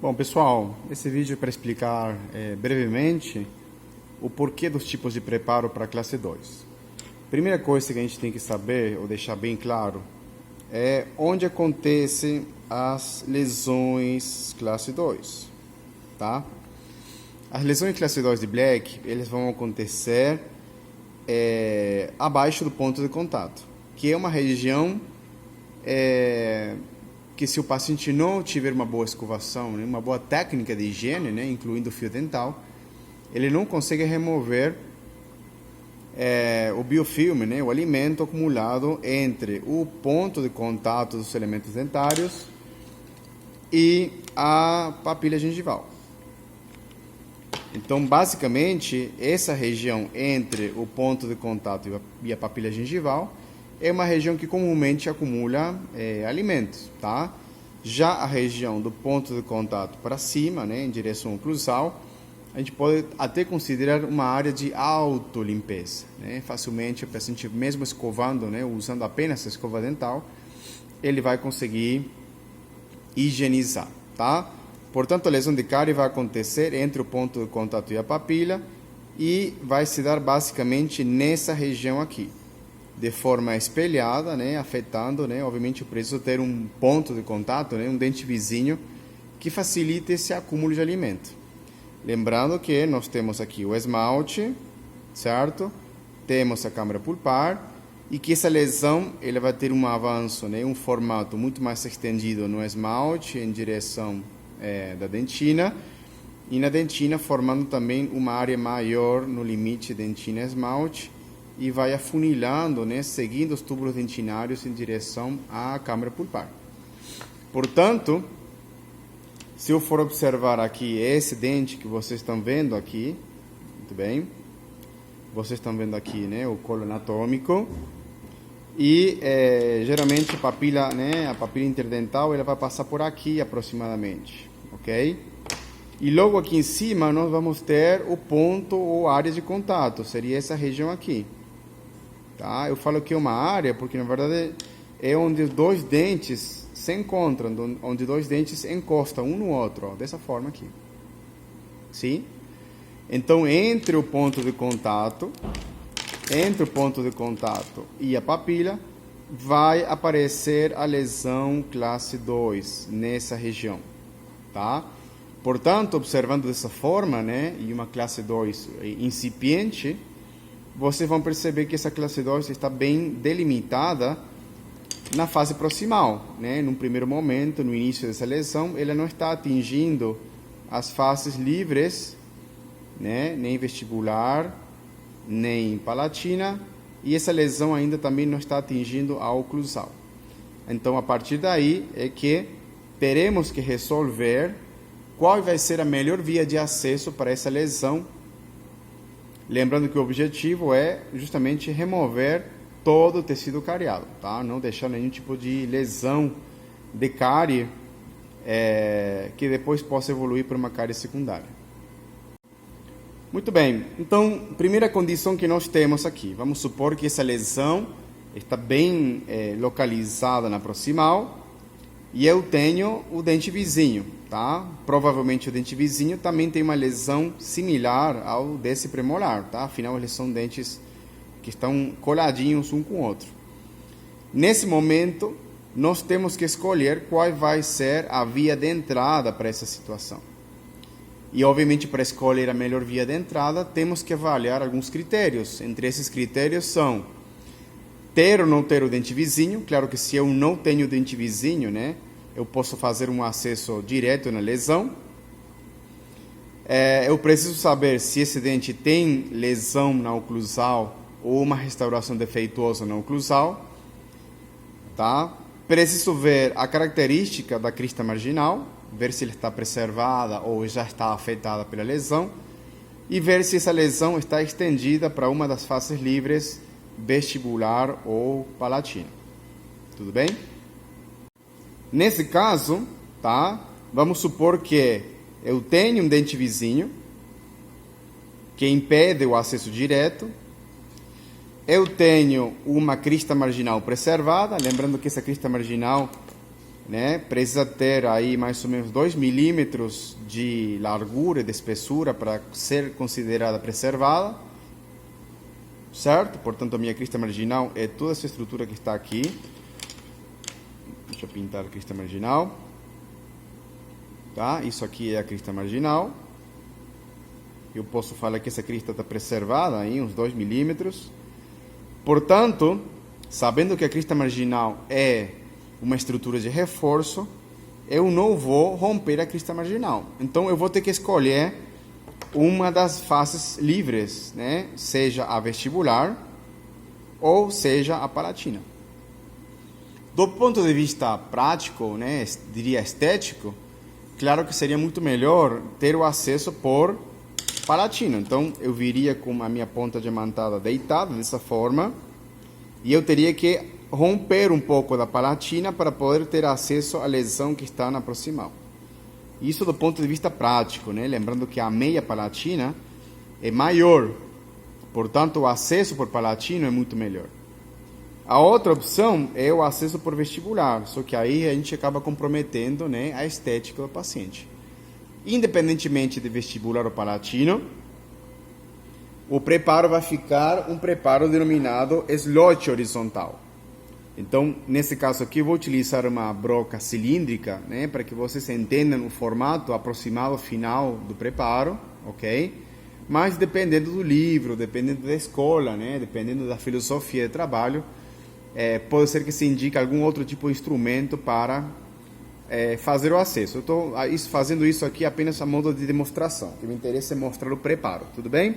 Bom, pessoal, esse vídeo é para explicar brevemente o porquê dos tipos de preparo para a classe 2. Primeira coisa que a gente tem que saber, ou deixar bem claro, é onde acontecem as lesões classe 2, tá? As lesões classe 2 de Black, eles vão acontecer abaixo do ponto de contato, que é uma região que se o paciente não tiver uma boa escovação, né, uma boa técnica de higiene, né, incluindo o fio dental, ele não consegue remover o biofilme, né, o alimento acumulado entre o ponto de contato dos elementos dentários e a papila gengival. Então, basicamente, essa região entre o ponto de contato e a papila gengival é uma região que comumente acumula alimentos, tá? Já a região do ponto de contato para cima, né, em direção oclusal, a gente pode até considerar uma área de autolimpeza, né? Facilmente o paciente, mesmo escovando, né, usando apenas a escova dental, ele vai conseguir higienizar, tá? Portanto, a lesão de cárie vai acontecer entre o ponto de contato e a papila e vai se dar basicamente nessa região aqui, de forma espelhada, né, afetando, né, obviamente eu preciso ter um ponto de contato, né, um dente vizinho que facilite esse acúmulo de alimento. Lembrando que nós temos aqui o esmalte, certo? Temos a câmara pulpar e que essa lesão ele vai ter um avanço, né, um formato muito mais estendido no esmalte em direção da dentina e na dentina formando também uma área maior no limite dentina-esmalte e vai afunilando, né, seguindo os túbulos dentinários em direção à câmara pulpar. Portanto, se eu for observar aqui esse dente que vocês estão vendo aqui, muito bem, vocês estão vendo aqui, né, o colo anatômico e geralmente a papila interdental ela vai passar por aqui aproximadamente, ok? E logo aqui em cima nós vamos ter o ponto ou área de contato, seria essa região aqui. Tá? Eu falo que é uma área porque na verdade é onde dois dentes se encontram, onde dois dentes encostam um no outro, ó, dessa forma aqui. Sim? Então, entre o ponto de contato e a papila, vai aparecer a lesão classe 2 nessa região, tá? Portanto, observando dessa forma, né, e uma classe 2 incipiente, vocês vão perceber que essa classe 2 está bem delimitada na fase proximal, né? Num primeiro momento, no início dessa lesão, ela não está atingindo as faces livres, né? Nem vestibular, nem palatina, e essa lesão ainda também não está atingindo a oclusal. Então, a partir daí é que teremos que resolver qual vai ser a melhor via de acesso para essa lesão. Lembrando que o objetivo é justamente remover todo o tecido cariado, tá? Não deixar nenhum tipo de lesão de cárie que depois possa evoluir para uma cárie secundária. Muito bem, então, primeira condição que nós temos aqui, vamos supor que essa lesão está bem localizada na proximal e eu tenho o dente vizinho, tá? Provavelmente o dente vizinho também tem uma lesão similar ao desse premolar, tá? Afinal, eles são dentes que estão coladinhos um com o outro. Nesse momento, nós temos que escolher qual vai ser a via de entrada para essa situação. E, obviamente, para escolher a melhor via de entrada, temos que avaliar alguns critérios. Entre esses critérios são ter ou não ter o dente vizinho. Claro que se eu não tenho o dente vizinho, né, eu posso fazer um acesso direto na lesão. Eu preciso saber se esse dente tem lesão na oclusal ou uma restauração defeituosa na oclusal. Tá? Preciso ver a característica da crista marginal, ver se ela está preservada ou já está afetada pela lesão, e ver se essa lesão está estendida para uma das faces livres, vestibular ou palatina. Tudo bem? Nesse caso, tá? Vamos supor que eu tenho um dente vizinho que impede o acesso direto. Eu tenho uma crista marginal preservada, lembrando que essa crista marginal né? Precisa ter aí mais ou menos 2 milímetros de largura e de espessura para ser considerada preservada, certo? Portanto, a minha crista marginal é toda essa estrutura que está aqui. Deixa eu pintar a crista marginal. Tá? Isso aqui é a crista marginal. Eu posso falar que essa crista está preservada em uns 2 milímetros. Portanto, sabendo que a crista marginal é uma estrutura de reforço, eu não vou romper a crista marginal. Então, eu vou ter que escolher uma das faces livres, né? Seja a vestibular ou seja a palatina. Do ponto de vista prático, né, diria estético, claro que seria muito melhor ter o acesso por palatina. Então, eu viria com a minha ponta diamantada deitada dessa forma e eu teria que romper um pouco da palatina para poder ter acesso à lesão que está na proximal. Isso do ponto de vista prático, né? Lembrando que a meia palatina é maior, portanto o acesso por palatina é muito melhor. A outra opção é o acesso por vestibular, só que aí a gente acaba comprometendo, né, a estética do paciente. Independentemente de vestibular ou palatino, o preparo vai ficar um preparo denominado slot horizontal. Então, nesse caso aqui, eu vou utilizar uma broca cilíndrica, né, para que vocês entendam o formato aproximado final do preparo, ok? Mas dependendo do livro, dependendo da escola, né, dependendo da filosofia de trabalho, pode ser que se indique algum outro tipo de instrumento para fazer o acesso. Eu estou fazendo isso aqui apenas a modo de demonstração, que me interessa é mostrar o preparo, tudo bem?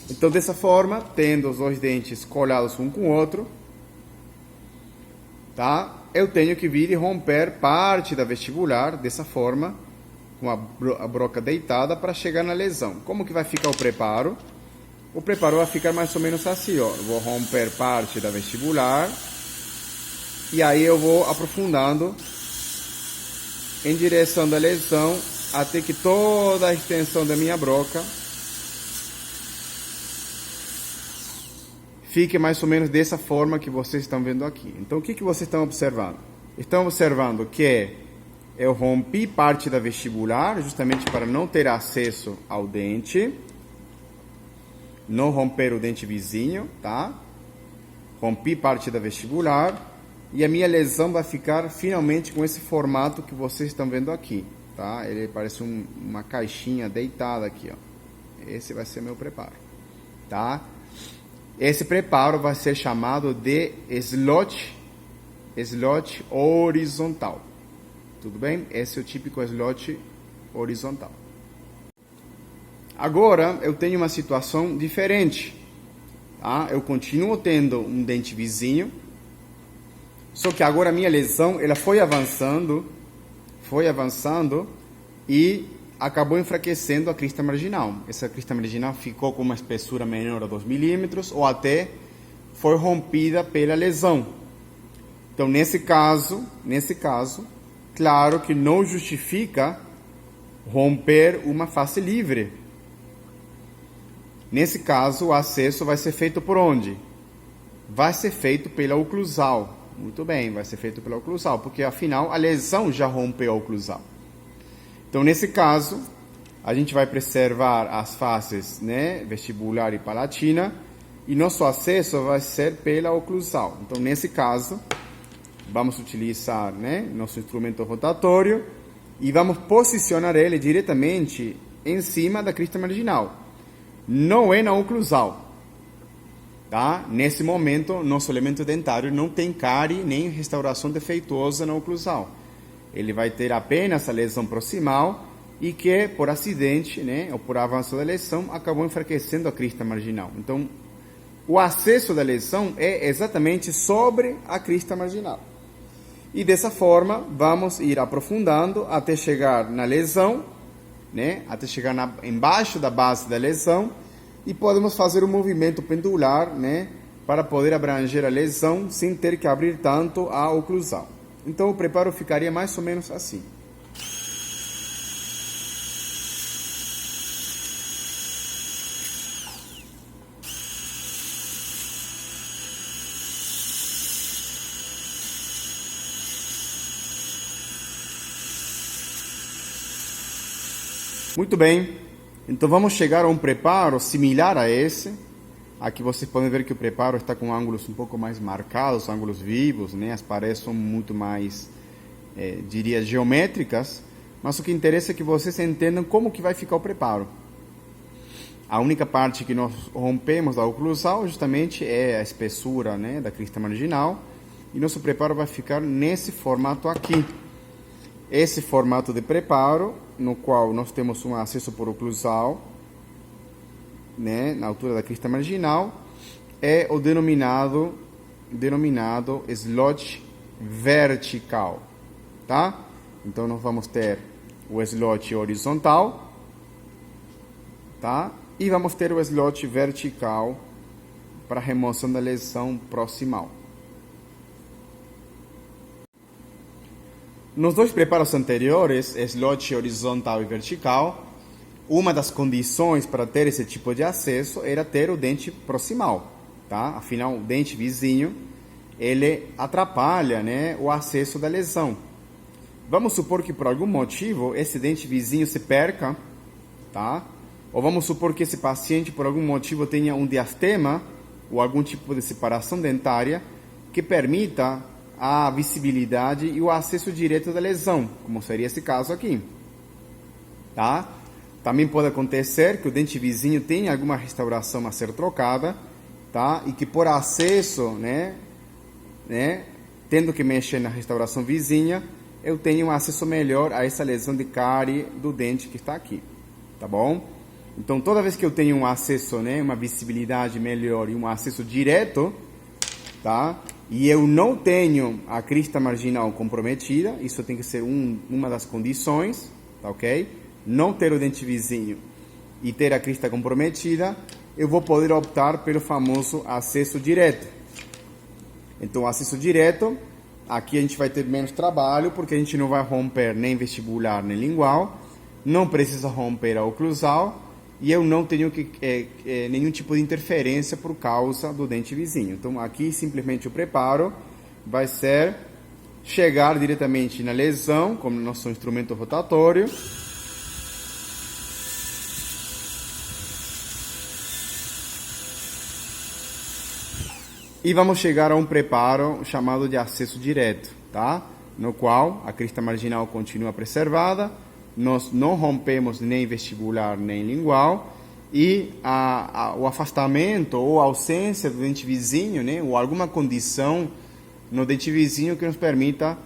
Então, dessa forma, tendo os dois dentes colados um com o outro, tá? Eu tenho que vir e romper parte da vestibular dessa forma, com a broca deitada, para chegar na lesão. Como que vai ficar o preparo? O preparo vai ficar mais ou menos assim, ó. Eu vou romper parte da vestibular e aí eu vou aprofundando em direção da lesão até que toda a extensão da minha broca fique mais ou menos dessa forma que vocês estão vendo aqui. Então, o que vocês estão observando? Estão observando que eu rompi parte da vestibular justamente para não ter acesso ao dente. Não romper o dente vizinho, tá? Rompi parte da vestibular e a minha lesão vai ficar finalmente com esse formato que vocês estão vendo aqui, tá? Ele parece uma caixinha deitada aqui, ó. Esse vai ser meu preparo, tá? Esse preparo vai ser chamado de slot horizontal. Tudo bem? Esse é o típico slot horizontal. Agora, eu tenho uma situação diferente. Tá? Eu continuo tendo um dente vizinho, só que agora a minha lesão ela foi avançando e acabou enfraquecendo a crista marginal. Essa crista marginal ficou com uma espessura menor a 2 milímetros ou até foi rompida pela lesão. Então, nesse caso, claro que não justifica romper uma face livre. Nesse caso, o acesso vai ser feito por onde? Vai ser feito pela oclusal. Muito bem, vai ser feito pela oclusal, porque afinal a lesão já rompeu a oclusal. Então, nesse caso, a gente vai preservar as faces, né, vestibular e palatina, e nosso acesso vai ser pela oclusal. Então, nesse caso, vamos utilizar, né, nosso instrumento rotatório e vamos posicionar ele diretamente em cima da crista marginal. Não é na oclusal, tá? Nesse momento, nosso elemento dentário não tem cárie nem restauração defeituosa na oclusal. Ele vai ter apenas a lesão proximal e que, por acidente, né, ou por avanço da lesão, acabou enfraquecendo a crista marginal. Então, o acesso da lesão é exatamente sobre a crista marginal. E dessa forma, vamos ir aprofundando até chegar na lesão, né, até chegar embaixo da base da lesão, e podemos fazer um movimento pendular, né, para poder abranger a lesão sem ter que abrir tanto a oclusal. Então o preparo ficaria mais ou menos assim. Muito bem, então vamos chegar a um preparo similar a esse. Aqui vocês podem ver que o preparo está com ângulos um pouco mais marcados, ângulos vivos, né? As paredes são muito mais, diria, geométricas, mas o que interessa é que vocês entendam como que vai ficar o preparo. A única parte que nós rompemos da oclusal justamente é a espessura, né, da crista marginal, e nosso preparo vai ficar nesse formato aqui. Esse formato de preparo, no qual nós temos um acesso por oclusal, né, na altura da crista marginal, é o denominado slot vertical, tá? Então nós vamos ter o slot horizontal, tá? E vamos ter o slot vertical para remoção da lesão proximal. Nos dois preparos anteriores, slot horizontal e vertical, uma das condições para ter esse tipo de acesso era ter o dente proximal, tá? Afinal, o dente vizinho, ele atrapalha, né, o acesso da lesão. Vamos supor que por algum motivo esse dente vizinho se perca, tá? Ou vamos supor que esse paciente por algum motivo tenha um diastema ou algum tipo de separação dentária que permita a visibilidade e o acesso direto da lesão, como seria esse caso aqui, tá? Também pode acontecer que o dente vizinho tenha alguma restauração a ser trocada, tá? E que por acesso, né, tendo que mexer na restauração vizinha, eu tenho um acesso melhor a essa lesão de cárie do dente que está aqui, tá bom? Então, toda vez que eu tenho um acesso, né, uma visibilidade melhor e um acesso direto, tá? E eu não tenho a crista marginal comprometida, isso tem que ser uma das condições, tá ok? Não ter o dente vizinho e ter a crista comprometida, eu vou poder optar pelo famoso acesso direto. Então, acesso direto, aqui a gente vai ter menos trabalho, porque a gente não vai romper nem vestibular nem lingual, não precisa romper a oclusal, e eu não tenho nenhum tipo de interferência por causa do dente vizinho. Então, aqui simplesmente o preparo vai ser chegar diretamente na lesão, como nosso instrumento rotatório, e vamos chegar a um preparo chamado de acesso direto, tá? No qual a crista marginal continua preservada, nós não rompemos nem vestibular nem lingual, e o afastamento ou a ausência do dente vizinho, né, ou alguma condição no dente vizinho que nos permita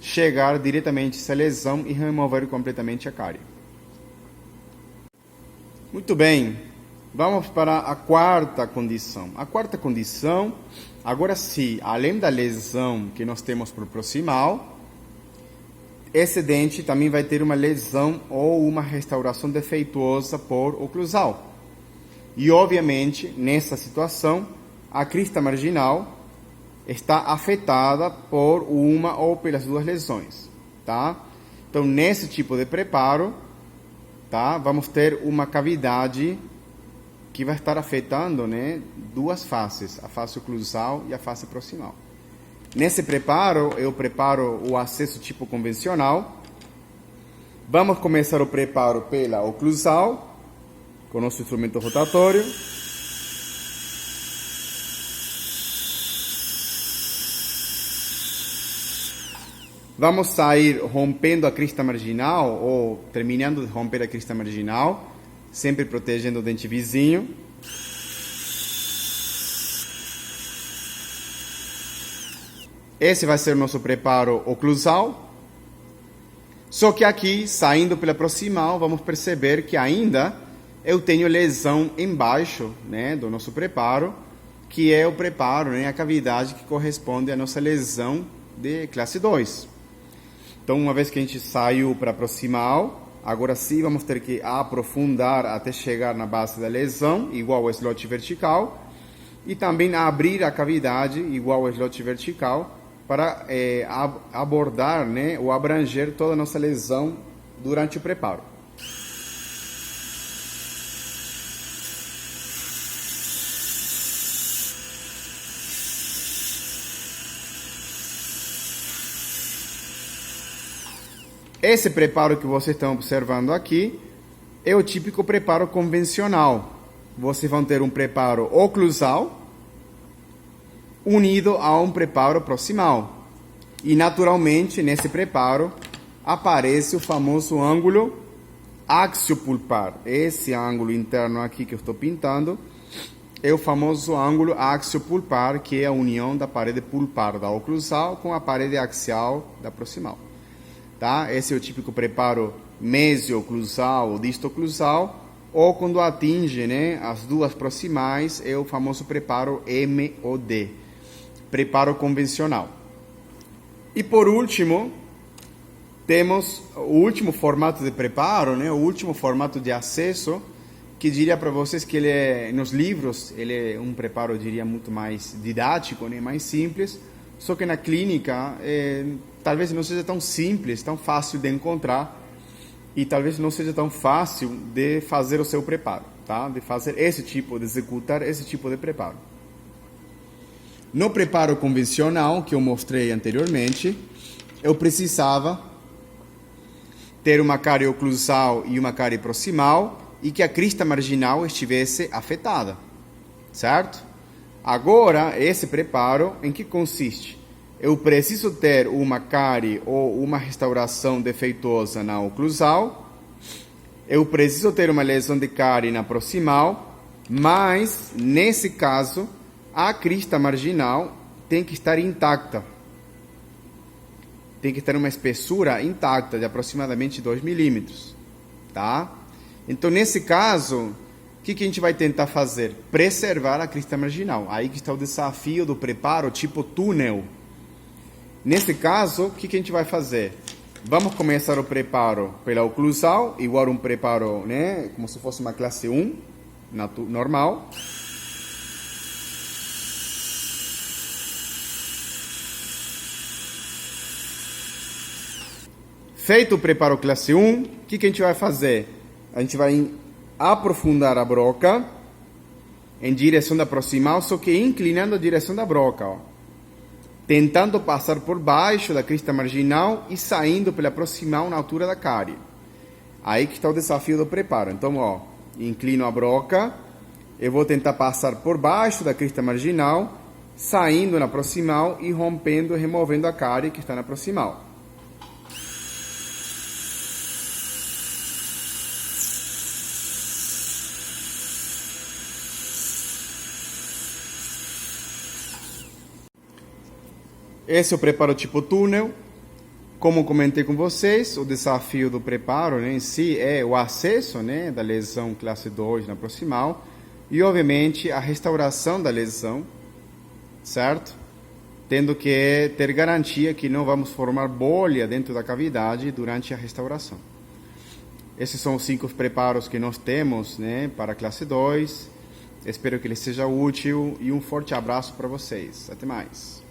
chegar diretamente a essa lesão e remover completamente a cárie. Muito bem. Vamos para a quarta condição. A quarta condição, agora sim, além da lesão que nós temos por proximal, esse dente também vai ter uma lesão ou uma restauração defeituosa por oclusal. E, obviamente, nessa situação, a crista marginal está afetada por uma ou pelas duas lesões, tá? Então, nesse tipo de preparo, tá, vamos ter uma cavidade que vai estar afetando, né, duas faces, a face oclusal e a face proximal. Nesse preparo, eu preparo o acesso tipo convencional. Vamos começar o preparo pela oclusal, com o nosso instrumento rotatório. Vamos sair rompendo a crista marginal, ou terminando de romper a crista marginal, sempre protegendo o dente vizinho. Esse vai ser o nosso preparo oclusal. Só que aqui, saindo pela proximal, vamos perceber que ainda eu tenho lesão embaixo, né, do nosso preparo, que é o preparo, né, a cavidade que corresponde à nossa lesão de classe 2. Então, uma vez que a gente saiu para a proximal, agora sim, vamos ter que aprofundar até chegar na base da lesão, igual ao slot vertical, e também abrir a cavidade, igual ao slot vertical, para abordar, né, ou abranger toda a nossa lesão durante o preparo. Esse preparo que vocês estão observando aqui é o típico preparo convencional. Vocês vão ter um preparo oclusal unido a um preparo proximal. E, naturalmente, nesse preparo, aparece o famoso ângulo axiopulpar. Esse ângulo interno aqui que eu estou pintando é o famoso ângulo axiopulpar, que é a união da parede pulpar da oclusal com a parede axial da proximal. Tá? Esse é o típico preparo mesio-oclusal ou disto-oclusal, ou quando atinge, né, as duas proximais, é o famoso preparo MOD, preparo convencional. E por último, temos o último formato de preparo, né, o último formato de acesso, que diria para vocês que ele é, nos livros, ele é um preparo, eu diria, muito mais didático, né, mais simples, só que na clínica talvez não seja tão simples, tão fácil de encontrar, e talvez não seja tão fácil de fazer o seu preparo, tá? De fazer esse tipo, de executar esse tipo de preparo. No preparo convencional, que eu mostrei anteriormente, eu precisava ter uma cárie oclusal e uma cárie proximal e que a crista marginal estivesse afetada, certo? Agora, esse preparo, em que consiste? Eu preciso ter uma cárie ou uma restauração defeituosa na oclusal, eu preciso ter uma lesão de cárie na proximal, mas, nesse caso, a crista marginal tem que estar intacta. Tem que ter uma espessura intacta de aproximadamente 2 milímetros, tá? Então, nesse caso, o que a gente vai tentar fazer? Preservar a crista marginal. Aí que está o desafio do preparo tipo túnel. Nesse caso, o que a gente vai fazer? Vamos começar o preparo pela oclusal, igual um preparo, né, como se fosse uma classe 1, normal. Feito o preparo classe 1, o que a gente vai fazer? A gente vai aprofundar a broca em direção da proximal, só que inclinando a direção da broca, ó. Tentando passar por baixo da crista marginal e saindo pela proximal na altura da cárie. Aí que está o desafio do preparo. Então, ó, inclino a broca, eu vou tentar passar por baixo da crista marginal, saindo na proximal e rompendo e removendo a cárie que está na proximal. Esse é o preparo tipo túnel. Como comentei com vocês, o desafio do preparo, né, em si é o acesso, né, da lesão classe 2 na proximal e, obviamente, a restauração da lesão, certo? Tendo que ter garantia que não vamos formar bolha dentro da cavidade durante a restauração. Esses são os 5 preparos que nós temos, né, para a classe 2. Espero que lhes seja útil e um forte abraço para vocês. Até mais.